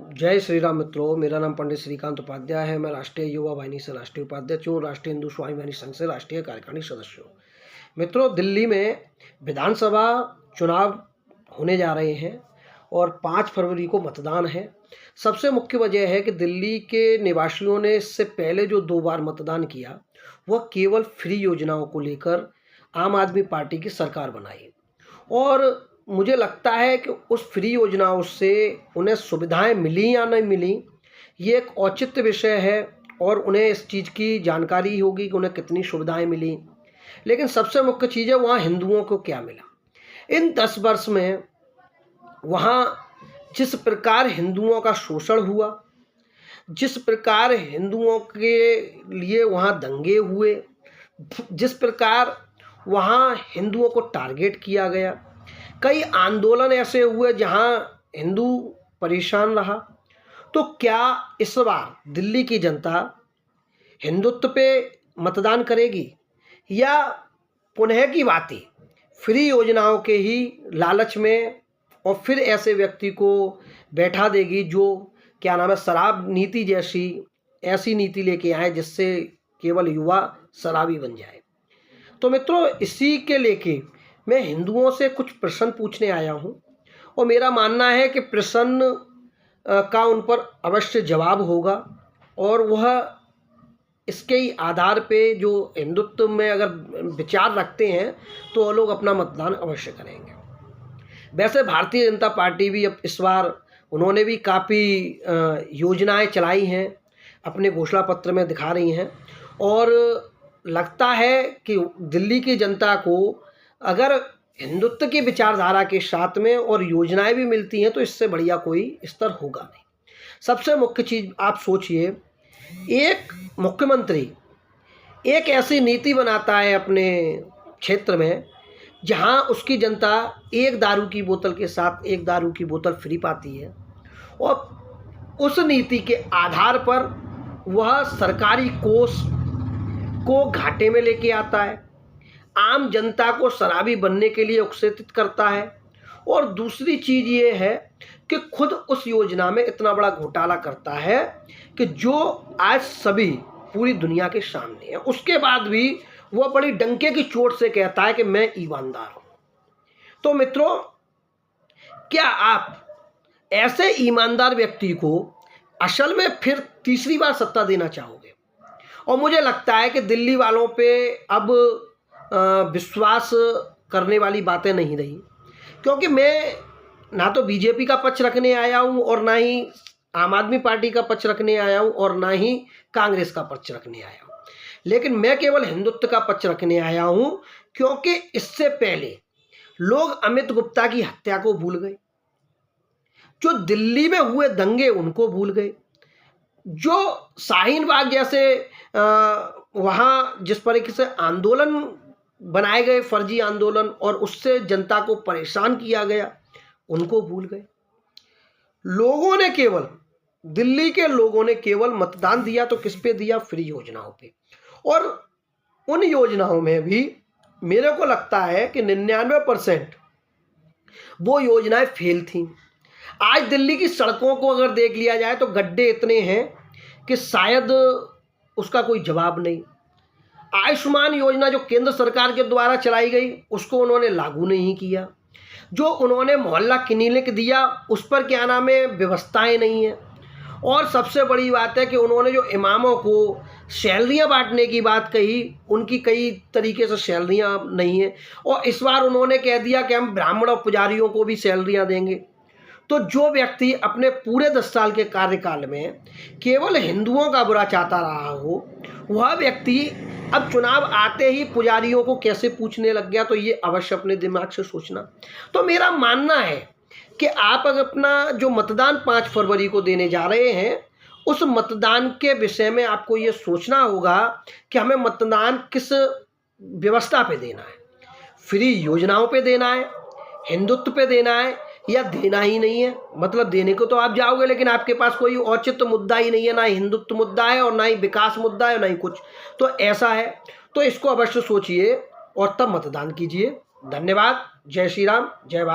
जय श्री राम मित्रों, मेरा नाम पंडित श्रीकांत उपाध्याय है। मैं राष्ट्रीय युवा वाहिनी से राष्ट्रीय उपाध्यक्ष हूँ, राष्ट्रीय हिंदू स्वाभिमानी संघ से राष्ट्रीय कार्यकारिणी सदस्य हूँ। मित्रों, दिल्ली में विधानसभा चुनाव होने जा रहे हैं और 5 फरवरी को मतदान है। सबसे मुख्य वजह है कि दिल्ली के निवासियों ने इससे पहले जो 2 बार मतदान किया वह केवल फ्री योजनाओं को लेकर आम आदमी पार्टी की सरकार बनाई और मुझे लगता है कि उस फ्री योजनाओं से उन्हें सुविधाएं मिली या नहीं मिली, ये एक औचित्य विषय है और उन्हें इस चीज़ की जानकारी होगी कि उन्हें कितनी सुविधाएं मिली। लेकिन सबसे मुख्य चीज़ है वहाँ हिंदुओं को क्या मिला। इन 10 वर्ष में वहाँ जिस प्रकार हिंदुओं का शोषण हुआ, जिस प्रकार हिंदुओं के लिए वहाँ दंगे हुए, जिस प्रकार वहाँ हिंदुओं को टारगेट किया गया, कई आंदोलन ऐसे हुए जहां हिंदू परेशान रहा। तो क्या इस बार दिल्ली की जनता हिंदुत्व पे मतदान करेगी या पुनः की बातें फ्री योजनाओं के ही लालच में और फिर ऐसे व्यक्ति को बैठा देगी जो क्या नाम है शराब नीति जैसी ऐसी नीति लेके आए जिससे केवल युवा शराबी बन जाए। तो मित्रों, इसी के लेके मैं हिंदुओं से कुछ प्रश्न पूछने आया हूं और मेरा मानना है कि प्रश्न का उन पर अवश्य जवाब होगा और वह इसके ही आधार पे जो हिंदुत्व में अगर विचार रखते हैं तो वो लोग अपना मतदान अवश्य करेंगे। वैसे भारतीय जनता पार्टी भी अब इस बार उन्होंने भी काफ़ी योजनाएं चलाई हैं, अपने घोषणा पत्र में दिखा रही हैं और लगता है कि दिल्ली की जनता को अगर हिंदुत्व की विचारधारा के साथ में और योजनाएं भी मिलती हैं तो इससे बढ़िया कोई स्तर होगा नहीं। सबसे मुख्य चीज़ आप सोचिए, एक मुख्यमंत्री एक ऐसी नीति बनाता है अपने क्षेत्र में जहां उसकी जनता एक दारू की बोतल के साथ एक दारू की बोतल फ्री पाती है और उस नीति के आधार पर वह सरकारी कोष को घाटे में लेके आता है, आम जनता को शराबी बनने के लिए उत्तेजित करता है और दूसरी चीज़ ये है कि खुद उस योजना में इतना बड़ा घोटाला करता है कि जो आज सभी पूरी दुनिया के सामने है। उसके बाद भी वह बड़ी डंके की चोट से कहता है कि मैं ईमानदार हूँ। तो मित्रों, क्या आप ऐसे ईमानदार व्यक्ति को असल में फिर तीसरी बार सत्ता देना चाहोगे? और मुझे लगता है कि दिल्ली वालों पे अब विश्वास करने वाली बातें नहीं रही, क्योंकि मैं ना तो बीजेपी का पक्ष रखने आया हूं और ना ही आम आदमी पार्टी का पक्ष रखने आया हूं और ना ही कांग्रेस का पक्ष रखने आया हूं, लेकिन मैं केवल हिंदुत्व का पक्ष रखने आया हूं क्योंकि इससे पहले लोग अमित गुप्ता की हत्या को भूल गए, जो दिल्ली में हुए दंगे उनको भूल गए, जो शाहीन बाग जैसे वहाँ जिस तरीके से आंदोलन बनाए गए, फर्जी आंदोलन, और उससे जनता को परेशान किया गया, उनको भूल गए। लोगों ने केवल दिल्ली के लोगों ने केवल मतदान दिया तो किस पे दिया? फ्री योजनाओं पे। और उन योजनाओं में भी मेरे को लगता है कि 99% वो योजनाएं फेल थी। आज दिल्ली की सड़कों को अगर देख लिया जाए तो गड्ढे इतने हैं कि शायद उसका कोई जवाब नहीं। आयुष्मान योजना जो केंद्र सरकार के द्वारा चलाई गई उसको उन्होंने लागू नहीं किया। जो उन्होंने मोहल्ला क्लिनिक दिया उस पर क्या नाम है व्यवस्थाएं नहीं है। और सबसे बड़ी बात है कि उन्होंने जो इमामों को सैलरियां बांटने की बात कही, उनकी कई तरीके से सैलरियां नहीं है और इस बार उन्होंने कह दिया कि हम ब्राह्मण और पुजारियों को भी सैलरियां देंगे। तो जो व्यक्ति अपने पूरे 10 साल के कार्यकाल में केवल हिंदुओं का बुरा चाहता रहा हो, वह व्यक्ति अब चुनाव आते ही पुजारियों को कैसे पूछने लग गया, तो ये अवश्य अपने दिमाग से सोचना। तो मेरा मानना है कि आप अगर अपना जो मतदान 5 फरवरी को देने जा रहे हैं, उस मतदान के विषय में आपको ये सोचना होगा कि हमें मतदान किस व्यवस्था पे देना है, फ्री योजनाओं पे देना है, हिंदुत्व पे देना है या देना ही नहीं है। मतलब देने को तो आप जाओगे लेकिन आपके पास कोई औचित्य मुद्दा ही नहीं है, ना हिंदुत्व मुद्दा है और ना ही विकास मुद्दा है, ना ही कुछ। तो ऐसा है, तो इसको अवश्य सोचिए और तब मतदान कीजिए। धन्यवाद। जय श्री राम, जय भारत।